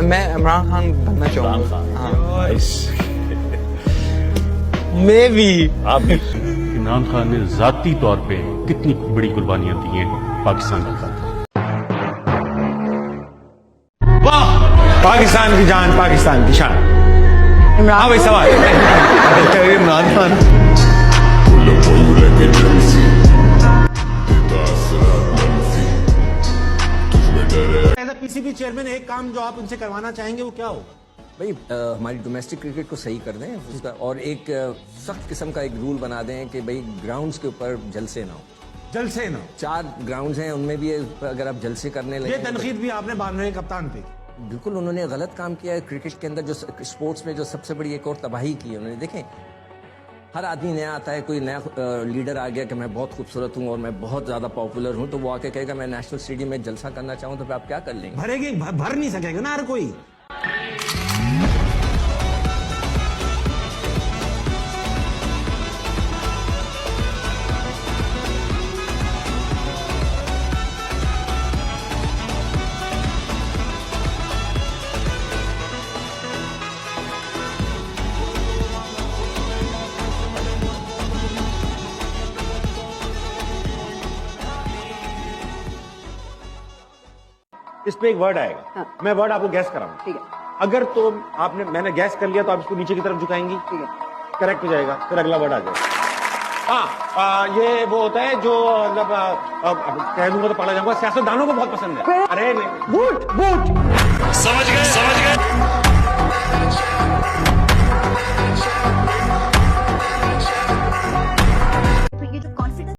मैं इमरान खान बनना चाहूँगा। हाँ। मैं भी। आप भी। इमरान खान ने जाती तौर पे कितनी बड़ी कुर्बानियां दी हैं पाकिस्तान के साथ। वाह, पाकिस्तान की जान, पाकिस्तान की शान। हाँ भाई सवाल। इमरान खान। पीसीबी चेयरमैन एक काम जो आप उनसे करवाना चाहेंगे वो क्या होगा? भाई हमारी डोमेस्टिक क्रिकेट को सही कर दें उसका, और एक सख्त किस्म का एक रूल बना दें कि भाई ग्राउंड्स के ऊपर जलसे ना हो। जलसे ना हो। 4 ग्राउंड्स हैं, उनमें भी अगर आप जलसे करने लगे। ये तनकीद भी आपने बानवे कप्तान पे। बिल्कुल, उन्होंने गलत काम किया है। क्रिकेट के अंदर जो स्पोर्ट्स में जो सबसे बड़ी एक और तबाही की है उन्होंने। देखें, हर आदमी नया आता है, कोई नया लीडर आ गया कि मैं बहुत खूबसूरत हूँ और मैं बहुत ज्यादा पॉपुलर हूँ, तो वो आके कहेगा मैं नेशनल स्टेडियम में जलसा करना चाहूँ, तो फिर आप क्या कर लेंगे? भर नहीं सकेगा ना हर कोई। इस पे एक वर्ड आएगा। हाँ। मैं वर्ड आपको गैस कराऊंगा। ठीक है। अगर तो मैंने गैस कर लिया तो आप इसको नीचे की तरफ झुकाएंगी। ठीक है। करेक्ट हो जाएगा, फिर अगला वर्ड आ जाएगा। हाँ, ये वो होता है जो मतलब कह दूंगा तो पढ़ा जाऊंगा, सियासतदानों को बहुत पसंद है। अरे नहीं, बूट बूट। समझ गए, समझ गए। ये जो कॉन्फिडेंस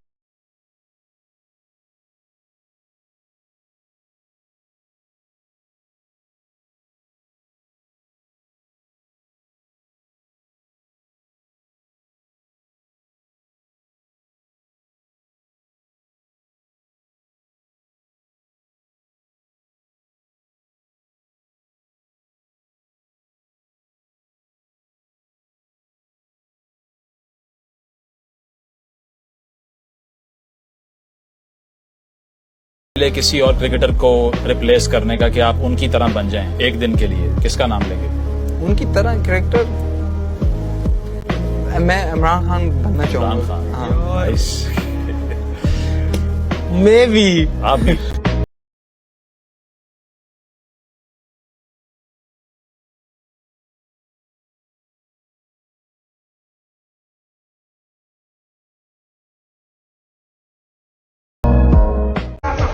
किसी और क्रिकेटर को रिप्लेस करने का कि आप उनकी तरह बन जाएं एक दिन के लिए, किसका नाम लेंगे? उनकी तरह कैरेक्टर मैं इमरान खान बनना चाहूँगा। खान। हाँ। मैं भी। आप भी।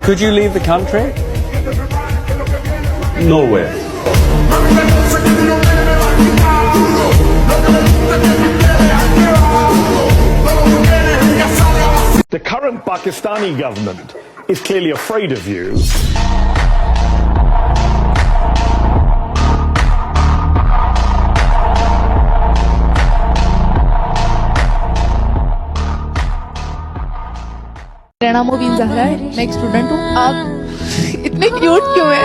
Could you leave the country? Nowhere. The current Pakistani government is clearly afraid of you. Raina Mobin Zahra है, मैं एक स्टूडेंट हूँ। आप इतने क्यूट क्यों हैं?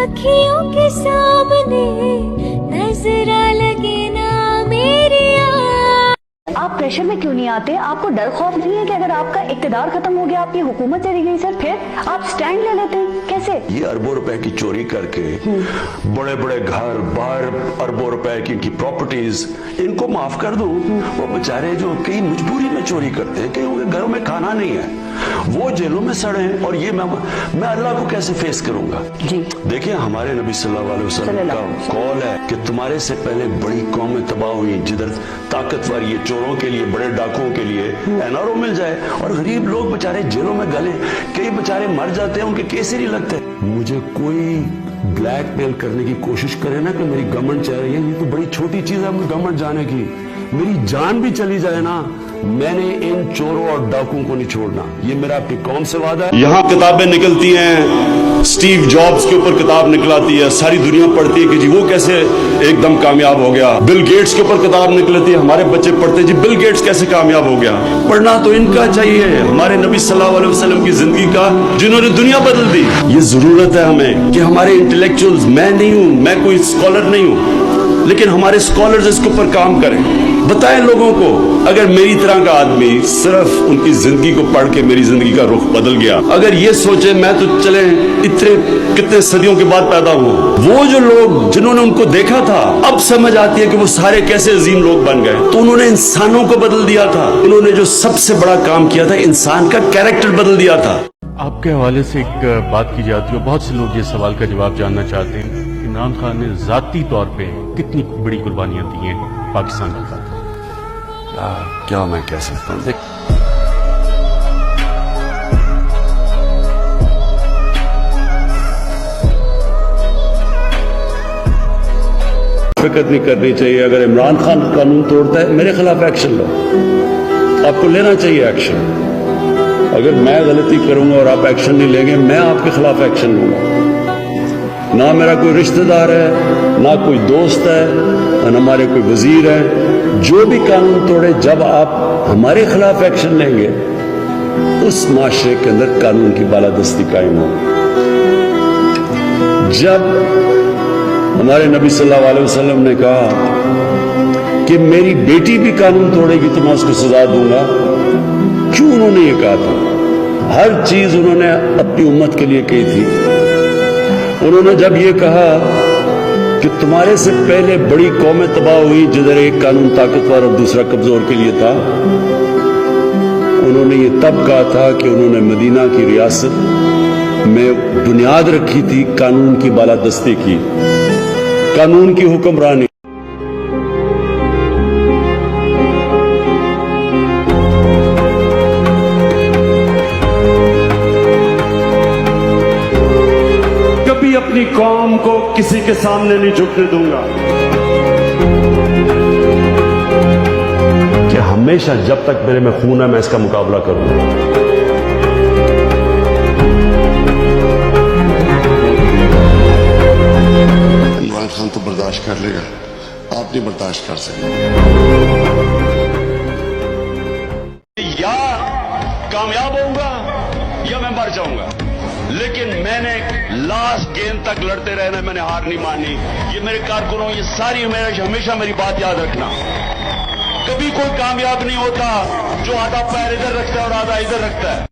अखियों के सामने नजर लगे ना मेरी। आप प्रेशर में क्यों नहीं आते? आपको डर खौफ नहीं है कि अगर आपका इक्तिदार खत्म हो गया, आपकी हुकूमत चली गई सर, फिर आप स्टैंड ले लेते हैं? कैसे? ये अरबों रुपए की चोरी करके बड़े बड़े घर, बाहर अरबों रुपए की इनकी प्रॉपर्टीज, इनको माफ कर दूं। वो बेचारे जो कई मजबूरी में चोरी करते हैं, कई उनके घरों में खाना नहीं है, वो जेलों में सड़े हैं, और ये मैं अल्लाह को कैसे फेस करूंगा? जी देखिए, हमारे नबी सल्लल्लाहु अलैहि वसल्लम का कौल है कि तुम्हारे से पहले बड़ी कौमें तबाह हुई, जिधर ताकतवर ये चोरों के लिए, बड़े डाकुओं के लिए एनआरओ मिल जाए, और गरीब लोग बेचारे जेलों में गले, कई बेचारे मर जाते हैं, उनके केस ही नहीं लगते। मुझे कोई ब्लैकमेल करने की कोशिश करे ना कि मेरी गवर्नमेंट चाह रही है, ये तो बड़ी छोटी चीज है गवर्नमेंट जाने की। मेरी जान भी चली जाए ना, मैंने इन चोरों और डाकुओं को नहीं छोड़ना। ये मेरा आपकी कौम से वादा है। यहाँ किताबें निकलती हैं, स्टीव जॉब्स के ऊपर किताब निकलाती है, सारी दुनिया पढ़ती है कि जी वो कैसे एकदम कामयाब हो गया। बिल गेट्स के ऊपर किताब निकलती है, हमारे बच्चे पढ़ते हैं जी बिल गेट्स कैसे कामयाब हो गया। पढ़ना तो इनका चाहिए, हमारे नबी सल्लल्लाहु अलैहि वसल्लम की जिंदगी का, जिन्होंने दुनिया बदल दी। ये जरूरत है हमें कि हमारे इंटेलेक्चुअल्स, मैं नहीं हूं, मैं कोई स्कॉलर नहीं हूं, लेकिन हमारे स्कॉलर्स इसके ऊपर काम करें। बताएं लोगों को। अगर मेरी तरह का आदमी सिर्फ उनकी जिंदगी को पढ़ के मेरी जिंदगी का रुख बदल गया, अगर ये सोचे मैं तो चले इतने कितने सदियों के बाद पैदा हुआ, वो जो लोग जिन्होंने उनको देखा था अब समझ आती है कि वो सारे कैसे अजीम लोग बन गए। तो उन्होंने इंसानों को बदल दिया था। उन्होंने जो सबसे बड़ा काम किया था, इंसान का कैरेक्टर बदल दिया था। आपके हवाले से एक बात की जाती है, बहुत से लोग ये सवाल का जवाब जानना चाहते हैं, इमरान खान ने जाती तौर पे कितनी बड़ी कुर्बानियां दी हैं पाकिस्तान की खातिर। क्या मैं कह सकता हूँ, फिक्र नहीं करनी चाहिए। अगर इमरान खान कानून तोड़ता है, मेरे खिलाफ एक्शन लो, आपको लेना चाहिए एक्शन। अगर मैं गलती करूंगा और आप एक्शन नहीं लेंगे, मैं आपके खिलाफ एक्शन लूंगा। ना मेरा कोई रिश्तेदार है, ना कोई दोस्त है, ना हमारे कोई वजीर है। जो भी कानून तोड़े, जब आप हमारे खिलाफ एक्शन लेंगे, उस माशरे के अंदर कानून की बालादस्ती कायम होगी। जब हमारे नबी सल्लल्लाहु अलैहि वसल्लम ने कहा कि मेरी बेटी भी कानून तोड़ेगी तो मैं उसको सजा दूंगा, क्यों उन्होंने ये कहा था? हर चीज उन्होंने अपनी उम्मत के लिए कही थी। उन्होंने जब ये कहा कि तुम्हारे से पहले बड़ी कौमें तबाह हुई जिधर एक कानून ताकतवर और दूसरा कमजोर के लिए था, उन्होंने ये तब कहा था कि उन्होंने मदीना की रियासत में बुनियाद रखी थी कानून की बालादस्ती की, कानून की हुक्मरानी। कभी अपनी कौम को किसी के सामने नहीं झुकने दूंगा कि हमेशा जब तक मेरे में खून है मैं इसका मुकाबला करूंगा। इमरान खान तो बर्दाश्त कर लेगा, आप नहीं बर्दाश्त कर सकते। या कामयाब होऊंगा या मैं मर जाऊंगा, लेकिन मैंने लास्ट गेंद तक लड़ते रहना, मैंने हार नहीं मानी। ये मेरे कारकुनों, ये सारी हमेशा मेरी बात याद रखना। कभी कोई कामयाब नहीं होता जो आधा पैर इधर रखता है और आधा इधर रखता है।